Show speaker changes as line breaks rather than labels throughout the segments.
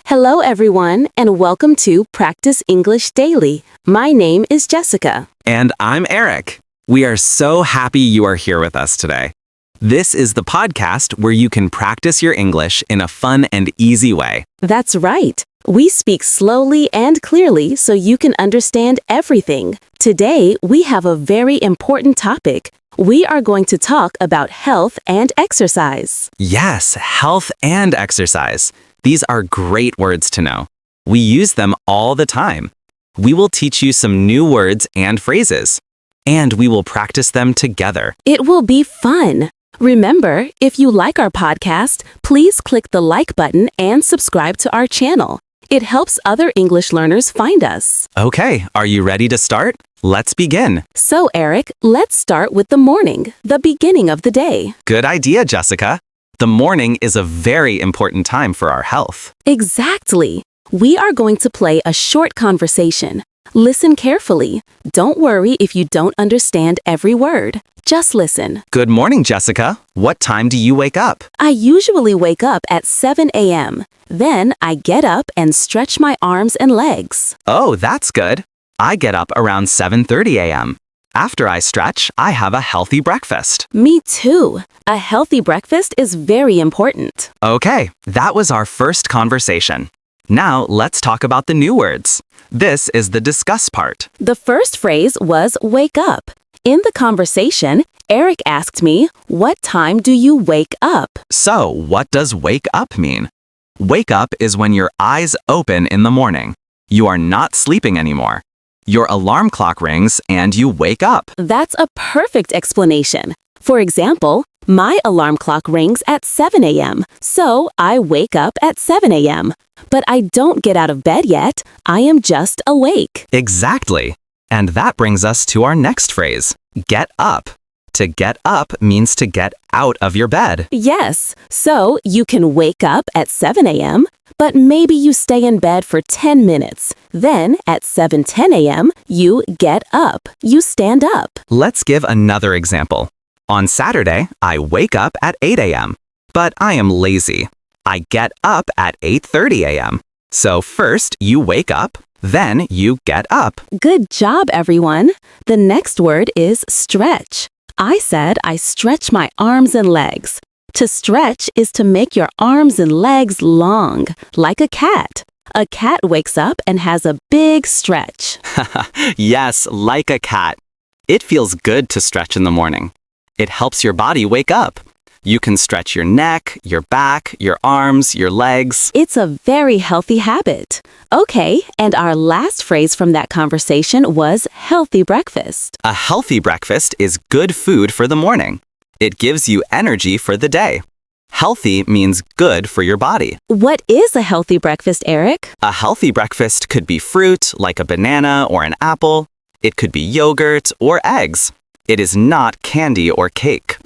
Hello, everyone, and welcome to Practice English Daily. My name is Jessica.
And I'm Eric. We are so happy you are here with us today. This is the podcast where you can practice your English in a fun and easy way.
That's right. We speak slowly and clearly so you can understand everything. Today, we have a very important topic. We are going to talk about health and exercise.
Yes, health and exercise. These are great words to know. We use them all the time. We will teach you some new words and phrases, and we will practice them together.
It will be fun. Remember, if you like our podcast, please click the like button and subscribe to our channel. It helps other English learners find us.
Okay, are you ready to start? Let's begin.
So, Eric, let's start with the morning, the beginning of the day.
Good idea, Jessica. The morning is a very important time for our health.
Exactly. We are going to play a short conversation. Listen carefully. Don't worry if you don't understand every word. Just listen.
Good morning, Jessica. What time do you wake up?
I usually wake up at 7 a.m. Then I get up and stretch my arms and legs.
Oh, that's good. I get up around 7:30 a.m. After I stretch, I have a healthy breakfast.
Me too. A healthy breakfast is very important.
Okay, that was our first conversation. Now let's talk about the new words. This is the discuss part.
The first phrase was wake up. In the conversation, Eric asked me, "What time do you wake up?"
So, what does wake up mean? Wake up is when your eyes open in the morning. You are not sleeping anymore. Your alarm clock rings and you wake up.
That's a perfect explanation. For example, my alarm clock rings at 7 a.m., so I wake up at 7 a.m. But I don't get out of bed yet. I am just awake.
Exactly. And that brings us to our next phrase, get up. To get up means to get out of your bed.
Yes, so you can wake up at 7 a.m., but maybe you stay in bed for 10 minutes. Then at 7:10 a.m., you get up. You stand up.
Let's give another example. On Saturday, I wake up at 8 a.m., but I am lazy. I get up at 8:30 a.m. So first you wake up, then you get up.
Good job, everyone. The next word is stretch. I said I stretch my arms and legs. To stretch is to make your arms and legs long, like a cat. A cat wakes up and has a big stretch.
Yes, like a cat. It feels good to stretch in the morning. It helps your body wake up. You can stretch your neck, your back, your arms, your legs.
It's a very healthy habit. Okay, and our last phrase from that conversation was healthy breakfast.
A healthy breakfast is good food for the morning. It gives you energy for the day. Healthy means good for your body.
What is a healthy breakfast, Eric?
A healthy breakfast could be fruit, like a banana or an apple. It could be yogurt or eggs. It is not candy or cake.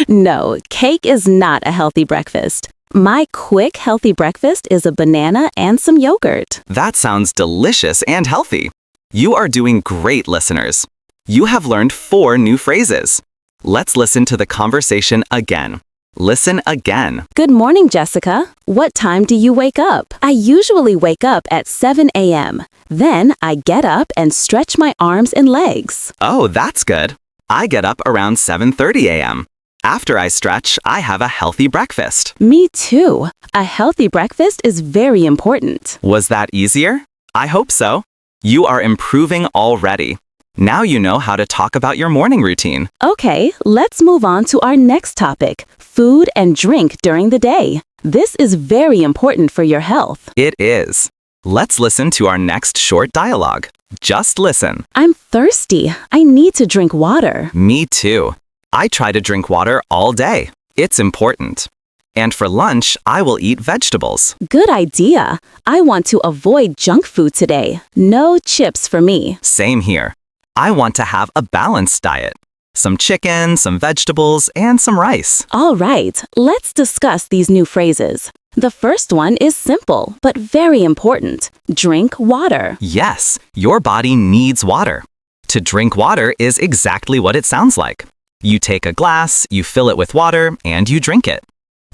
No, cake is not a healthy breakfast. My quick healthy breakfast is a banana and some yogurt.
That sounds delicious and healthy. You are doing great, listeners. You have learned 4 new phrases. Let's listen to the conversation again. Listen again.
Good morning, Jessica. What time do you wake up? I usually wake up at 7 a.m. Then I get up and stretch my arms and legs.
Oh, that's good. I get up around 7:30 a.m. After I stretch, I have a healthy breakfast.
Me too. A healthy breakfast is very important.
Was that easier? I hope so. You are improving already. Now you know how to talk about your morning routine.
Okay, let's move on to our next topic, food and drink during the day. This is very important for your health.
It is. Let's listen to our next short dialogue. Just listen.
I'm thirsty. I need to drink water.
Me too. I try to drink water all day. It's important. And for lunch, I will eat vegetables.
Good idea. I want to avoid junk food today. No chips for me.
Same here. I want to have a balanced diet. Some chicken, some vegetables, and some rice.
All right, let's discuss these new phrases. The first one is simple, but very important. Drink water.
Yes, your body needs water. To drink water is exactly what it sounds like. You take a glass, you fill it with water, and you drink it.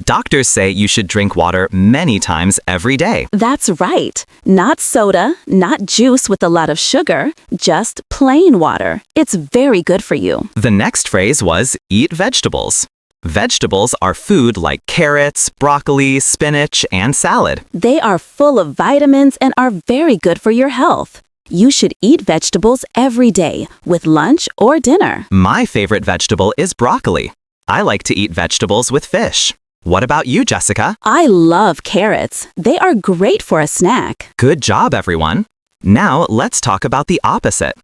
Doctors say you should drink water many times every day.
That's right. Not soda, not juice with a lot of sugar, just plain water. It's very good for you.
The next phrase was eat vegetables. Vegetables are food like carrots, broccoli, spinach, and salad.
They are full of vitamins and are very good for your health. You should eat vegetables every day, with lunch or dinner.
My favorite vegetable is broccoli. I like to eat vegetables with fish. What about you, Jessica?
I love carrots. They are great for a snack.
Good job, everyone. Now let's talk about the opposite.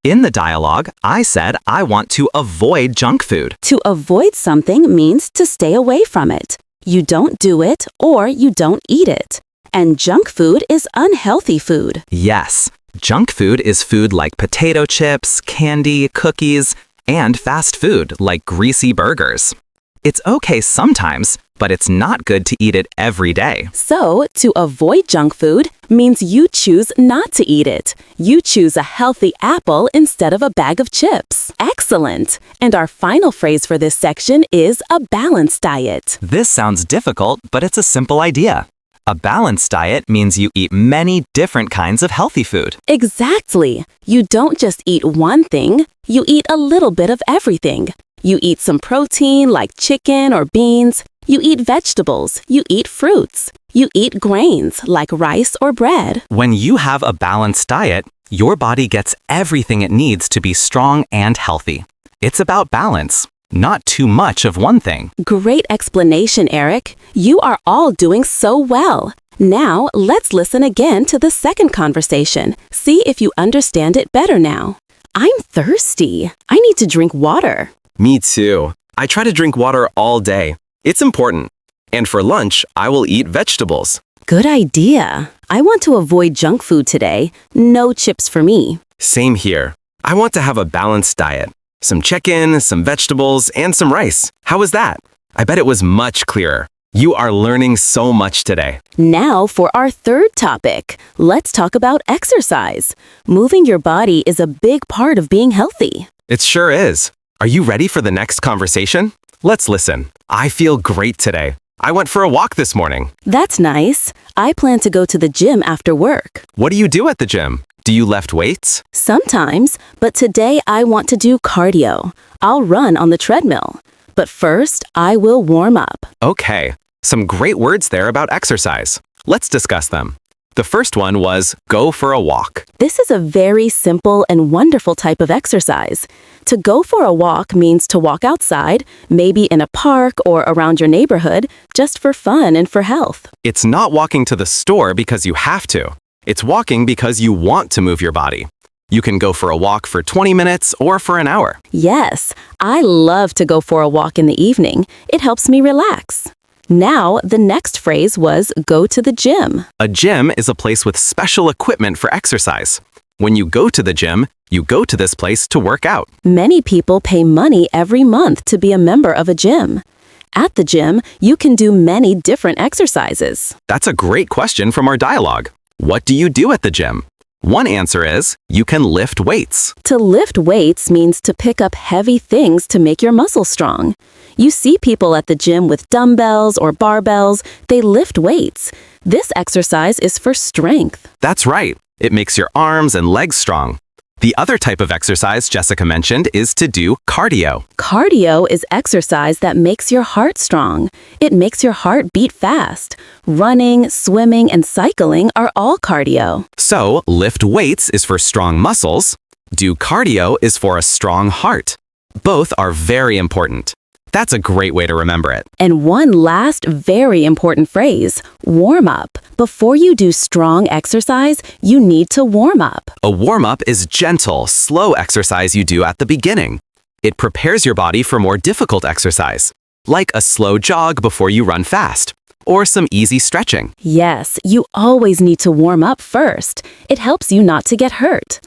In the dialogue, I said I want to avoid junk food.
To avoid something means to stay away from it. You don't do it or you don't eat it. And junk food is unhealthy food.
Yes, junk food is food like potato chips, candy, cookies, and fast food like greasy burgers. It's okay sometimes, but it's not good to eat it every day.
So, to avoid junk food means you choose not to eat it. You choose a healthy apple instead of a bag of chips. Excellent! And our final phrase for this section is a balanced diet.
This sounds difficult, but it's a simple idea. A balanced diet means you eat many different kinds of healthy food.
Exactly! You don't just eat one thing, you eat a little bit of everything. You eat some protein like chicken or beans. You eat vegetables. You eat fruits. You eat grains like rice or bread.
When you have a balanced diet, your body gets everything it needs to be strong and healthy. It's about balance, not too much of one thing.
Great explanation, Eric. You are all doing so well. Now, let's listen again to the second conversation. See if you understand it better now. I'm thirsty. I need to drink water.
Me too. I try to drink water all day. It's important. And for lunch, I will eat vegetables.
Good idea. I want to avoid junk food today. No chips for me.
Same here. I want to have a balanced diet. Some chicken, some vegetables, and some rice. How was that? I bet it was much clearer. You are learning so much today.
Now for our third topic. Let's talk about exercise. Moving your body is a big part of being healthy.
It sure is. Are you ready for the next conversation? Let's listen. I feel great today. I went for a walk this morning.
That's nice. I plan to go to the gym after work.
What do you do at the gym? Do you lift weights?
Sometimes, but today I want to do cardio. I'll run on the treadmill. But first, I will warm up.
Okay, some great words there about exercise. Let's discuss them. The first one was go for a walk.
This is a very simple and wonderful type of exercise. To go for a walk means to walk outside, maybe in a park or around your neighborhood, just for fun and for health.
It's not walking to the store because you have to. It's walking because you want to move your body. You can go for a walk for 20 minutes or for an hour.
Yes, I love to go for a walk in the evening. It helps me relax. Now, the next phrase was go to the gym.
A gym is a place with special equipment for exercise. When you go to the gym, you go to this place to work out.
Many people pay money every month to be a member of a gym. At the gym, you can do many different exercises.
That's a great question from our dialogue. What do you do at the gym? One answer is you can lift weights.
To lift weights means to pick up heavy things to make your muscles strong. You see people at the gym with dumbbells or barbells. They lift weights. This exercise is for strength.
That's right. It makes your arms and legs strong. The other type of exercise Jessica mentioned is to do cardio.
Cardio is exercise that makes your heart strong. It makes your heart beat fast. Running, swimming, and cycling are all cardio.
So, lift weights is for strong muscles. Do cardio is for a strong heart. Both are very important. That's a great way to remember it.
And one last very important phrase, warm up. Before you do strong exercise, you need to warm up.
A warm-up is gentle, slow exercise you do at the beginning. It prepares your body for more difficult exercise, like a slow jog before you run fast, or some easy stretching.
Yes, you always need to warm up first. It helps you not to get hurt.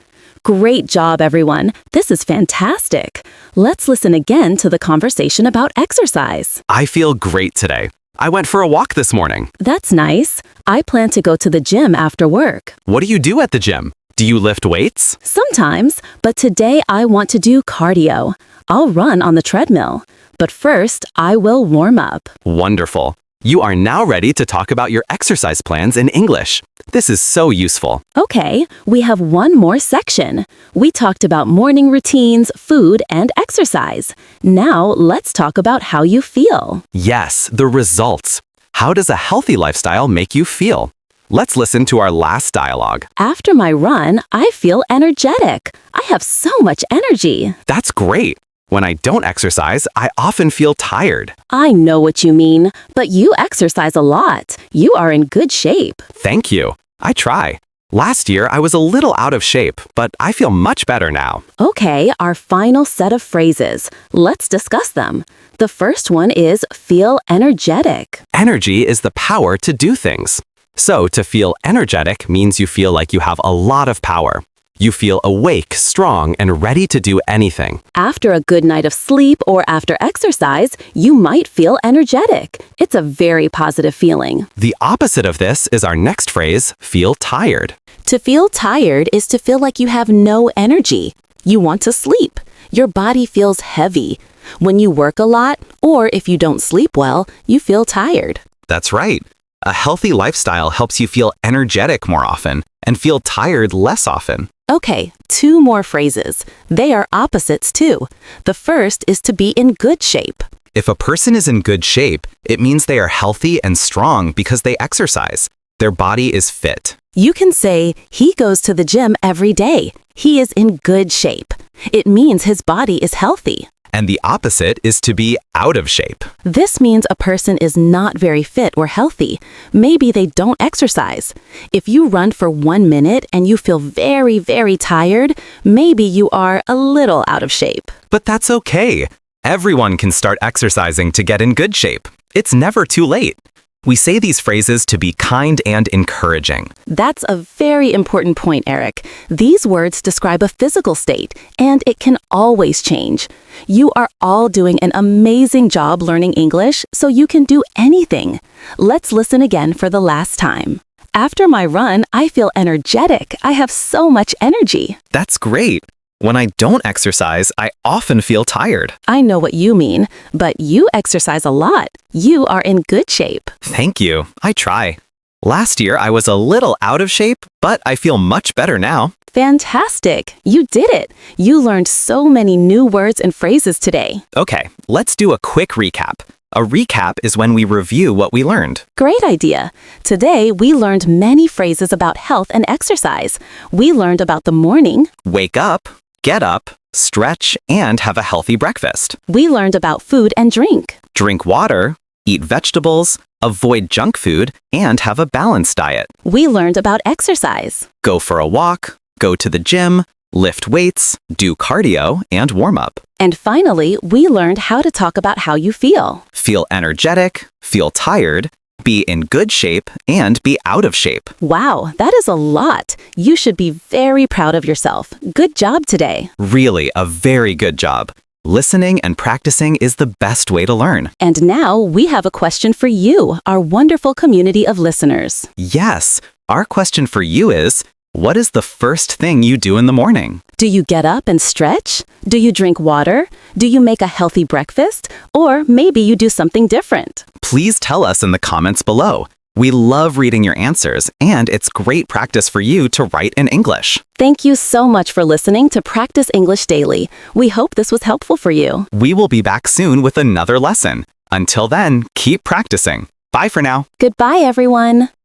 Great job, everyone. This is fantastic. Let's listen again to the conversation about exercise.
I feel great today. I went for a walk this morning.
That's nice. I plan to go to the gym after work.
What do you do at the gym? Do you lift weights?
Sometimes, but today I want to do cardio. I'll run on the treadmill. But first, I will warm up.
Wonderful. You are now ready to talk about your exercise plans in English. This is so useful.
Okay, we have one more section. We talked about morning routines, food, and exercise. Now let's talk about how you feel.
Yes, the results. How does a healthy lifestyle make you feel? Let's listen to our last dialogue.
After my run, I feel energetic. I have so much energy.
That's great. When I don't exercise, I often feel tired.
I know what you mean, but you exercise a lot. You are in good shape.
Thank you. I try. Last year, I was a little out of shape, but I feel much better now.
Okay, our final set of phrases. Let's discuss them. The first one is feel energetic.
Energy is the power to do things. So, to feel energetic means you feel like you have a lot of power. You feel awake, strong, and ready to do anything.
After a good night of sleep or after exercise, you might feel energetic. It's a very positive feeling.
The opposite of this is our next phrase, feel tired.
To feel tired is to feel like you have no energy. You want to sleep. Your body feels heavy. When you work a lot, or if you don't sleep well, you feel tired.
That's right. A healthy lifestyle helps you feel energetic more often and feel tired less often.
Okay, 2 more phrases. They are opposites too. The first is to be in good shape.
If a person is in good shape, it means they are healthy and strong because they exercise. Their body is fit.
You can say, he goes to the gym every day. He is in good shape. It means his body is healthy.
And the opposite is to be out of shape.
This means a person is not very fit or healthy. Maybe they don't exercise. If you run for 1 minute and you feel very, very tired, maybe you are a little out of shape.
But that's okay. Everyone can start exercising to get in good shape. It's never too late. We say these phrases to be kind and encouraging.
That's a very important point, Eric. These words describe a physical state, and it can always change. You are all doing an amazing job learning English, so you can do anything. Let's listen again for the last time. After my run, I feel energetic. I have so much energy.
That's great. When I don't exercise, I often feel tired.
I know what you mean, but you exercise a lot. You are in good shape.
Thank you. I try. Last year, I was a little out of shape, but I feel much better now.
Fantastic. You did it. You learned so many new words and phrases today.
Okay, let's do a quick recap. A recap is when we review what we learned.
Great idea. Today, we learned many phrases about health and exercise. We learned about the morning.
Wake up, get up, stretch, and have a healthy breakfast.
We learned about food and drink.
Drink water, eat vegetables, avoid junk food, and have a balanced diet.
We learned about exercise.
Go for a walk, go to the gym, lift weights, do cardio, and warm up.
And finally, we learned how to talk about how you feel.
Feel energetic, feel tired, be in good shape, and be out of shape.
Wow, that is a lot. You should be very proud of yourself. Good job today.
Really, a very good job. Listening and practicing is the best way to learn.
And now we have a question for you, our wonderful community of listeners.
Yes, our question for you is, what is the first thing you do in the morning?
Do you get up and stretch? Do you drink water? Do you make a healthy breakfast? Or maybe you do something different.
Please tell us in the comments below. We love reading your answers, and it's great practice for you to write in English.
Thank you so much for listening to Practice English Daily. We hope this was helpful for you.
We will be back soon with another lesson. Until then, keep practicing. Bye for now.
Goodbye, everyone.